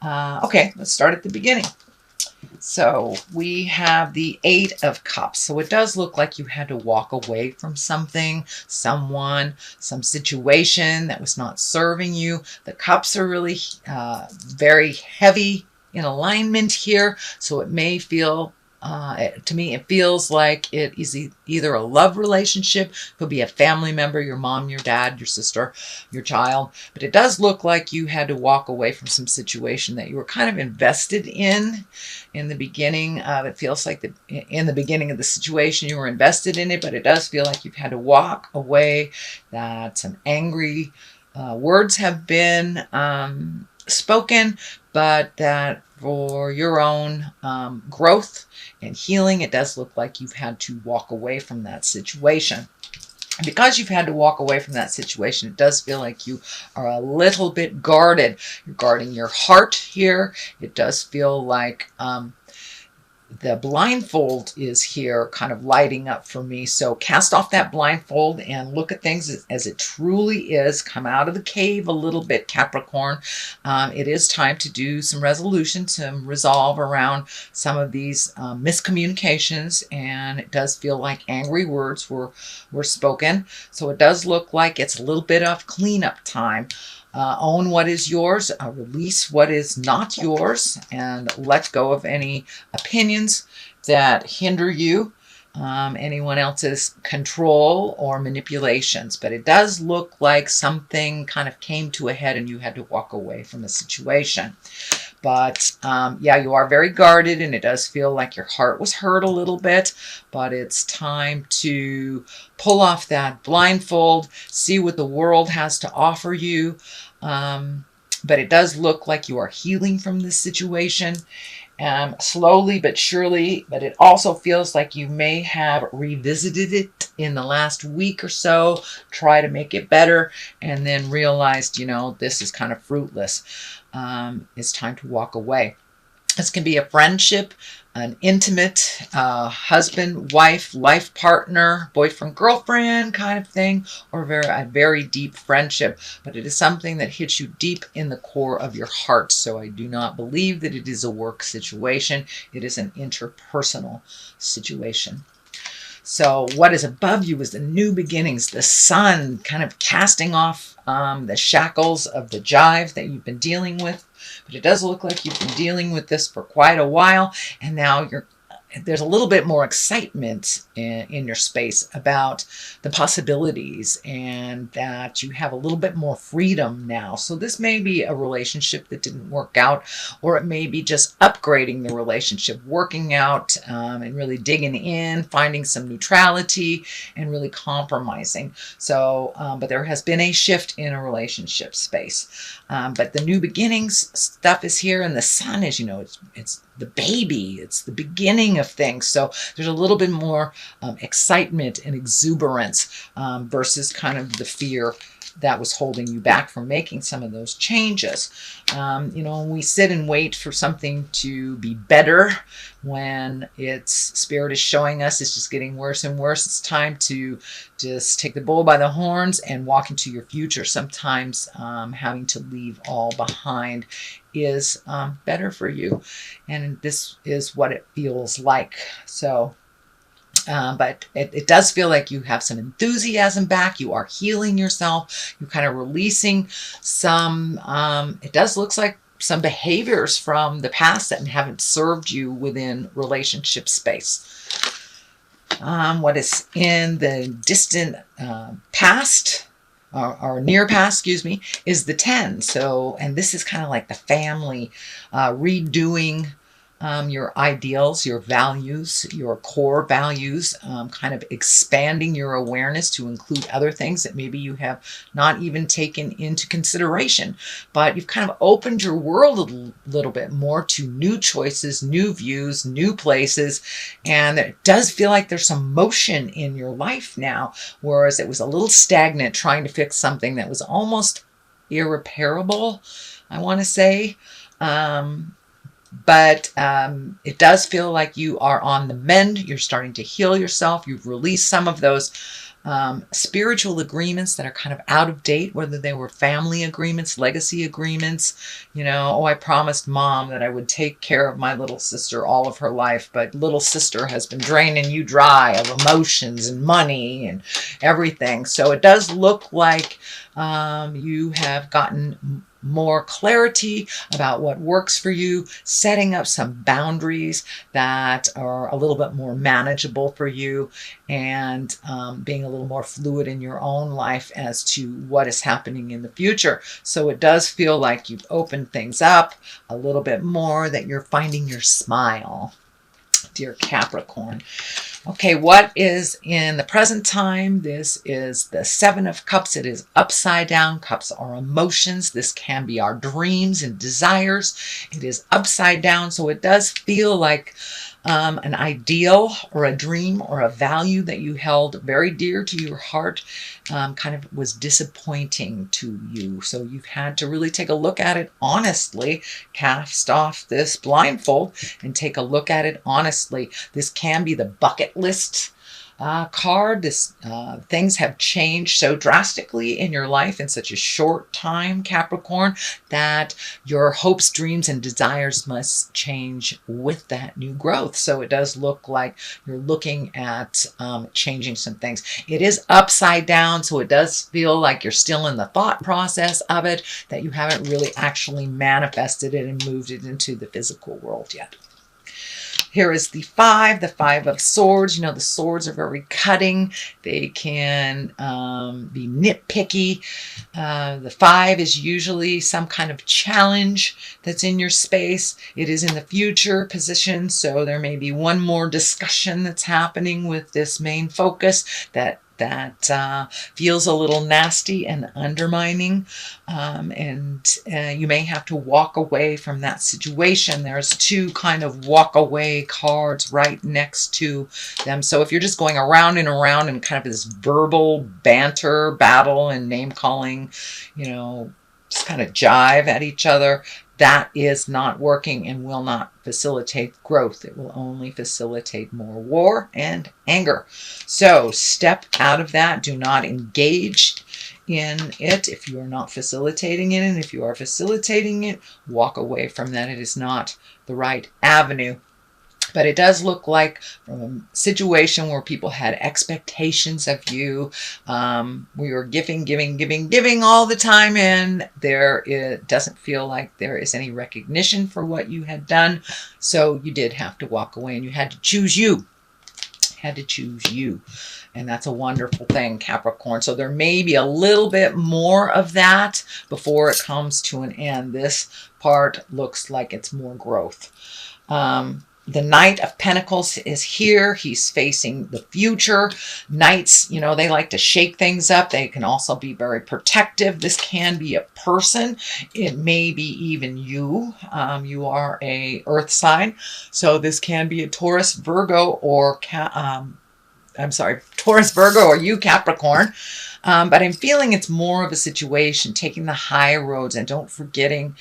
Okay, let's start at the beginning. So we have the Eight of Cups. So it does look like you had to walk away from something, someone, some situation that was not serving you. The cups are really very heavy in alignment here. So it may feel, to me, it feels like it is either a love relationship, could be a family member, your mom, your dad, your sister, your child. But it does look like you had to walk away from some situation that you were kind of invested in the beginning. It feels like in the beginning of the situation you were invested in it, but it does feel like you've had to walk away, that some angry words have been spoken, but that for your own growth and healing, it does look like you've had to walk away from that situation. Because you've had to walk away from that situation, it does feel like you are a little bit guarded. You're guarding your heart here. It does feel like the blindfold is here kind of lighting up for me. So cast off that blindfold and look at things as it truly is. Come out of the cave a little bit, Capricorn. It is time to do some resolution, some resolve around some of these miscommunications. And it does feel like angry words were spoken. So it does look like it's a little bit of cleanup time. Own what is yours, release what is not yours, and let go of any opinions that hinder you, anyone else's control or manipulations. But it does look like something kind of came to a head and you had to walk away from a situation. But yeah, you are very guarded, and it does feel like your heart was hurt a little bit, but it's time to pull off that blindfold, see what the world has to offer you. But it does look like you are healing from this situation, slowly but surely. But it also feels like you may have revisited it in the last week or so, try to make it better, and then realized, this is kind of fruitless. It's time to walk away. This can be a friendship, an intimate husband, wife, life partner, boyfriend, girlfriend kind of thing, or a very deep friendship. But it is something that hits you deep in the core of your heart. So I do not believe that it is a work situation. It is an interpersonal situation. So what is above you is the new beginnings, the sun kind of casting off the shackles of the jive that you've been dealing with. But it does look like you've been dealing with this for quite a while, and now there's a little bit more excitement in your space about the possibilities, and that you have a little bit more freedom now. So this may be a relationship that didn't work out, or it may be just upgrading the relationship, working out and really digging in, finding some neutrality, and really compromising. So, but there has been a shift in a relationship space. But the new beginnings stuff is here, and the sun is, it's the baby, it's the beginning of things. So there's a little bit more excitement and exuberance versus kind of the fear that was holding you back from making some of those changes. When we sit and wait for something to be better, when its spirit is showing us it's just getting worse and worse, it's time to just take the bull by the horns and walk into your future. Sometimes having to leave all behind is better for you, and this is what it feels like. So but it does feel like you have some enthusiasm back. You are healing yourself. You're kind of releasing some, it does look like some behaviors from the past that haven't served you within relationship space. What is in the distant past, or near past, excuse me, is the 10. So, and this is kind of like the family redoing your ideals, your values, your core values, kind of expanding your awareness to include other things that maybe you have not even taken into consideration. But you've kind of opened your world a little bit more to new choices, new views, new places. And it does feel like there's some motion in your life now, whereas it was a little stagnant trying to fix something that was almost irreparable, I want to say. But it does feel like you are on the mend. You're starting to heal yourself. You've released some of those spiritual agreements that are kind of out of date, whether they were family agreements, legacy agreements. You know, oh, I promised mom that I would take care of my little sister all of her life, but little sister has been draining you dry of emotions and money and everything. So it does look like you have gotten more clarity about what works for you, setting up some boundaries that are a little bit more manageable for you, and being a little more fluid in your own life as to what is happening in the future. So it does feel like you've opened things up a little bit more, that you're finding your smile, dear Capricorn. Okay, what is in the present time? This is the Seven of Cups. It is upside down. Cups are emotions. This can be our dreams and desires. It is upside down, so it does feel like an ideal or a dream or a value that you held very dear to your heart kind of was disappointing to you. So you've had to really take a look at it honestly, cast off this blindfold and take a look at it honestly. This can be the bucket list card. This things have changed so drastically in your life in such a short time, Capricorn, that your hopes, dreams, and desires must change with that new growth. So it does look like you're looking at changing some things. It is upside down, so it does feel like you're still in the thought process of it, that you haven't really actually manifested it and moved it into the physical world yet. Here is the Five of Swords. You know, the swords are very cutting. They can be nitpicky. The Five is usually some kind of challenge that's in your space. It is in the future position, so there may be one more discussion that's happening with this main focus that feels a little nasty and undermining, and you may have to walk away from that situation. There's two kind of walk away cards right next to them. So if you're just going around and around in kind of this verbal banter, battle, and name calling, you know, just kind of jive at each other, that is not working and will not facilitate growth. It will only facilitate more war and anger. So step out of that. Do not engage in it if you are not facilitating it. And if you are facilitating it, walk away from that. It is not the right avenue. But it does look like from a situation where people had expectations of you, we were giving all the time, and it doesn't feel like there is any recognition for what you had done. So you did have to walk away, and you had to choose you. And that's a wonderful thing, Capricorn. So there may be a little bit more of that before it comes to an end. This part looks like it's more growth. The Knight of Pentacles is here. He's facing the future. Knights, you know, they like to shake things up. They can also be very protective. This can be a person. It may be even you. You are a earth sign. So this can be a Taurus, Virgo, or Taurus, Virgo, or you, Capricorn. But I'm feeling it's more of a situation, taking the high roads and don't forgetting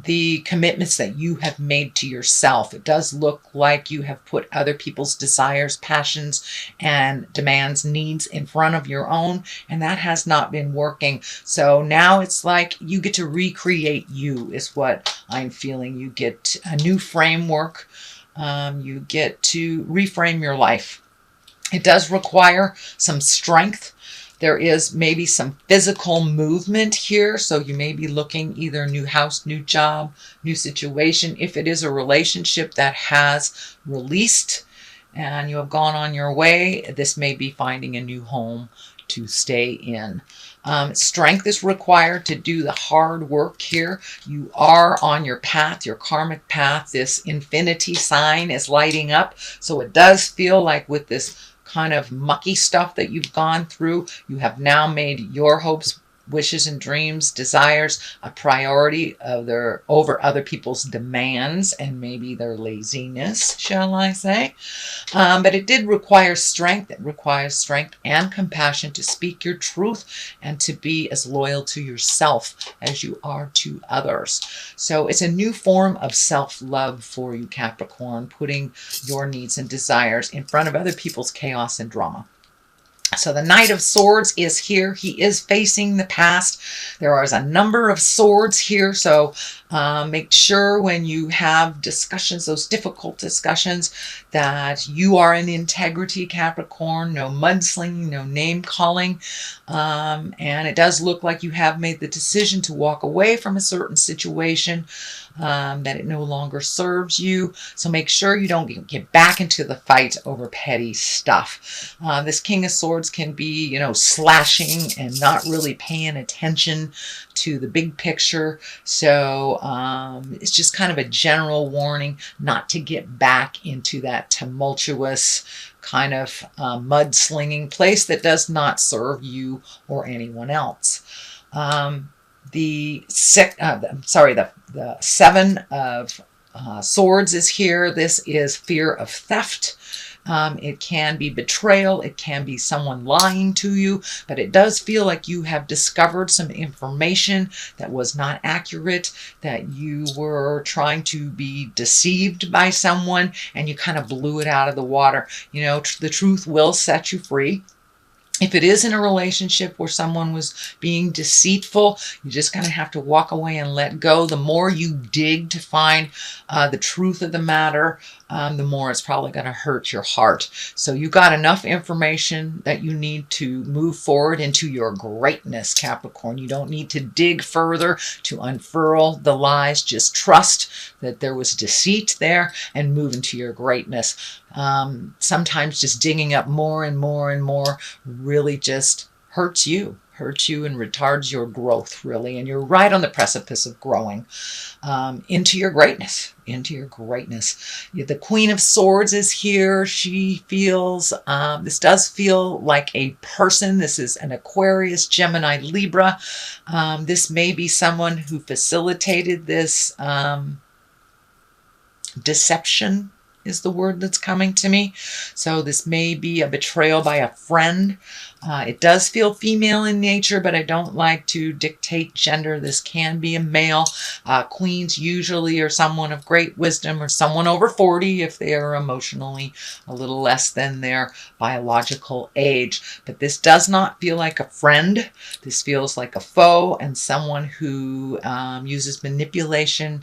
the commitments that you have made to yourself. It does look like you have put other people's desires, passions, and demands, needs in front of your own, and that has not been working. So now it's like you get to recreate you, is what I'm feeling. You get a new framework. You get to reframe your life. It does require some strength. There is maybe some physical movement here. So you may be looking either new house, new job, new situation. If it is a relationship that has released and you have gone on your way, this may be finding a new home to stay in. Strength is required to do the hard work here. You are on your path, your karmic path. This infinity sign is lighting up. So it does feel like with this kind of mucky stuff that you've gone through, you have now made your hopes, wishes, and dreams, desires a priority over other people's demands and maybe their laziness, shall I say. But it did require strength. It requires strength and compassion to speak your truth and to be as loyal to yourself as you are to others. So it's a new form of self-love for you, Capricorn, putting your needs and desires in front of other people's chaos and drama. So the Knight of Swords is here. He is facing the past. There is a number of swords here. So make sure when you have discussions, those difficult discussions, that you are in integrity, Capricorn. No mudslinging, no name calling. And it does look like you have made the decision to walk away from a certain situation, that it no longer serves you. So make sure you don't get back into the fight over petty stuff. This King of Swords can be, slashing and not really paying attention to the big picture. So it's just kind of a general warning not to get back into that tumultuous kind of mudslinging place that does not serve you or anyone else. The Seven of Swords is here. This is fear of theft. It can be betrayal. It can be someone lying to you, but it does feel like you have discovered some information that was not accurate, that you were trying to be deceived by someone and you kind of blew it out of the water. The truth will set you free. If it is in a relationship where someone was being deceitful, you just kind of have to walk away and let go. The more you dig to find the truth of the matter, the more it's probably going to hurt your heart. So you got enough information that you need to move forward into your greatness, Capricorn. You don't need to dig further to unfurl the lies. Just trust that there was deceit there and move into your greatness. Sometimes just digging up more and more and more really just hurts you and retards your growth, really. And you're right on the precipice of growing into your greatness, The Queen of Swords is here. She feels, this does feel like a person. This is an Aquarius, Gemini, Libra. This may be someone who facilitated this deception is the word that's coming to me. So this may be a betrayal by a friend. It does feel female in nature, but I don't like to dictate gender. This can be a male. Queens usually are someone of great wisdom or someone over 40 if they are emotionally a little less than their biological age. But this does not feel like a friend. This feels like a foe and someone who uses manipulation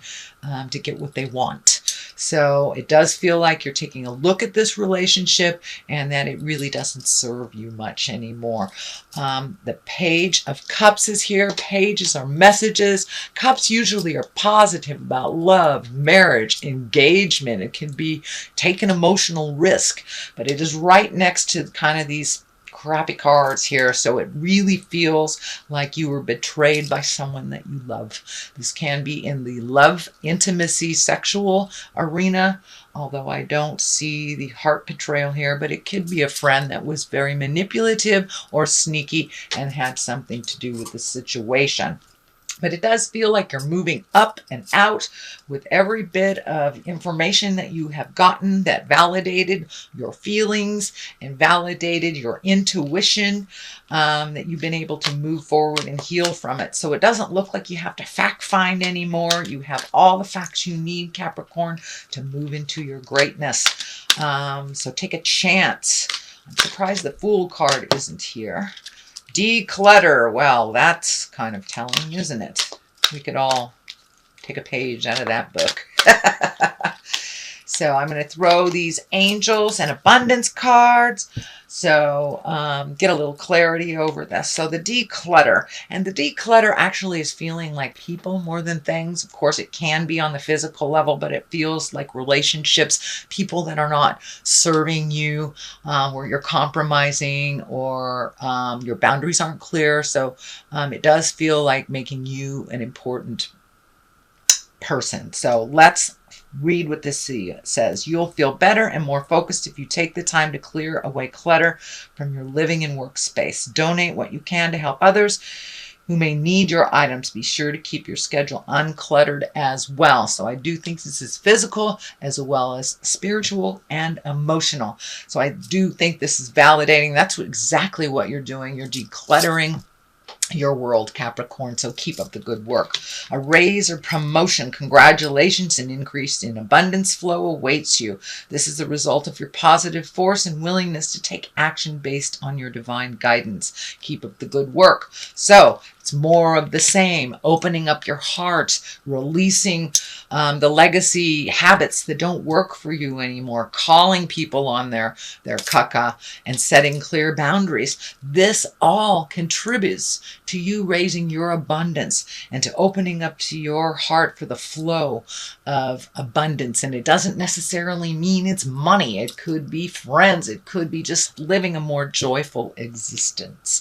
to get what they want. So it does feel like you're taking a look at this relationship and that it really doesn't serve you much anymore. The Page of Cups is here. Pages are messages. Cups usually are positive about love, marriage, engagement. It can be take an emotional risk, but it is right next to kind of these crappy cards here, so it really feels like you were betrayed by someone that you love. This can be in the love, intimacy, sexual arena, although I don't see the heart betrayal here, but it could be a friend that was very manipulative or sneaky and had something to do with the situation. But it does feel like you're moving up and out with every bit of information that you have gotten that validated your feelings and validated your intuition, that you've been able to move forward and heal from it. So it doesn't look like you have to fact find anymore. You have all the facts you need, Capricorn, to move into your greatness. So take a chance. I'm surprised the Fool card isn't here. Declutter. Well, that's kind of telling, isn't it? We could all take a page out of that book. So I'm going to throw these angels and abundance cards. So get a little clarity over this. So the declutter. And the declutter actually is feeling like people more than things. Of course, it can be on the physical level, but it feels like relationships, people that are not serving you, where you're compromising or your boundaries aren't clear. So it does feel like making you an important person. So let's read what this says. You'll feel better and more focused if you take the time to clear away clutter from your living and workspace. Donate what you can to help others who may need your items. Be sure to keep your schedule uncluttered as well. So I do think this is physical as well as spiritual and emotional. So I do think this is validating. That's exactly what you're doing. You're decluttering your world, Capricorn, so keep up the good work. A raise or promotion, congratulations, and increase in abundance flow awaits you. This is the result of your positive force and willingness to take action based on your divine guidance. Keep up the good work. So it's more of the same, opening up your heart, releasing the legacy habits that don't work for you anymore, calling people on their caca, and setting clear boundaries. This all contributes to you raising your abundance and to opening up to your heart for the flow of abundance. And it doesn't necessarily mean it's money. It could be friends. It could be just living a more joyful existence.